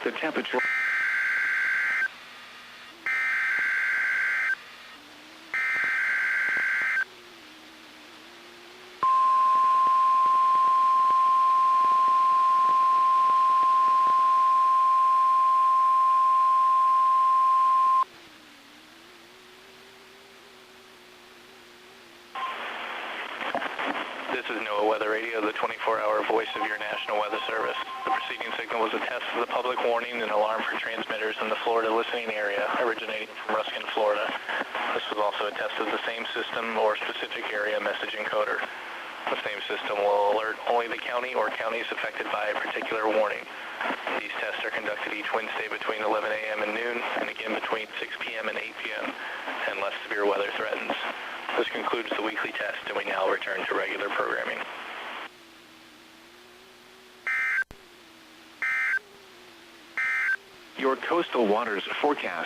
The temperature. This is NOAA Weather Radio, the 24-hour voice of your National Weather Service. The preceding signal was a test of the public warning and alarm for transmitters in the Florida listening area originating from Ruskin, Florida. This was also a test of the same system or specific area message encoder. The same system will alert only the county or counties affected by a particular warning. These tests are conducted each Wednesday between 11 a.m. and noon, and again between 6 p.m. and 8 p.m., unless severe weather threatens. This concludes the weekly test, and we now return to regular programming. Your coastal waters forecast.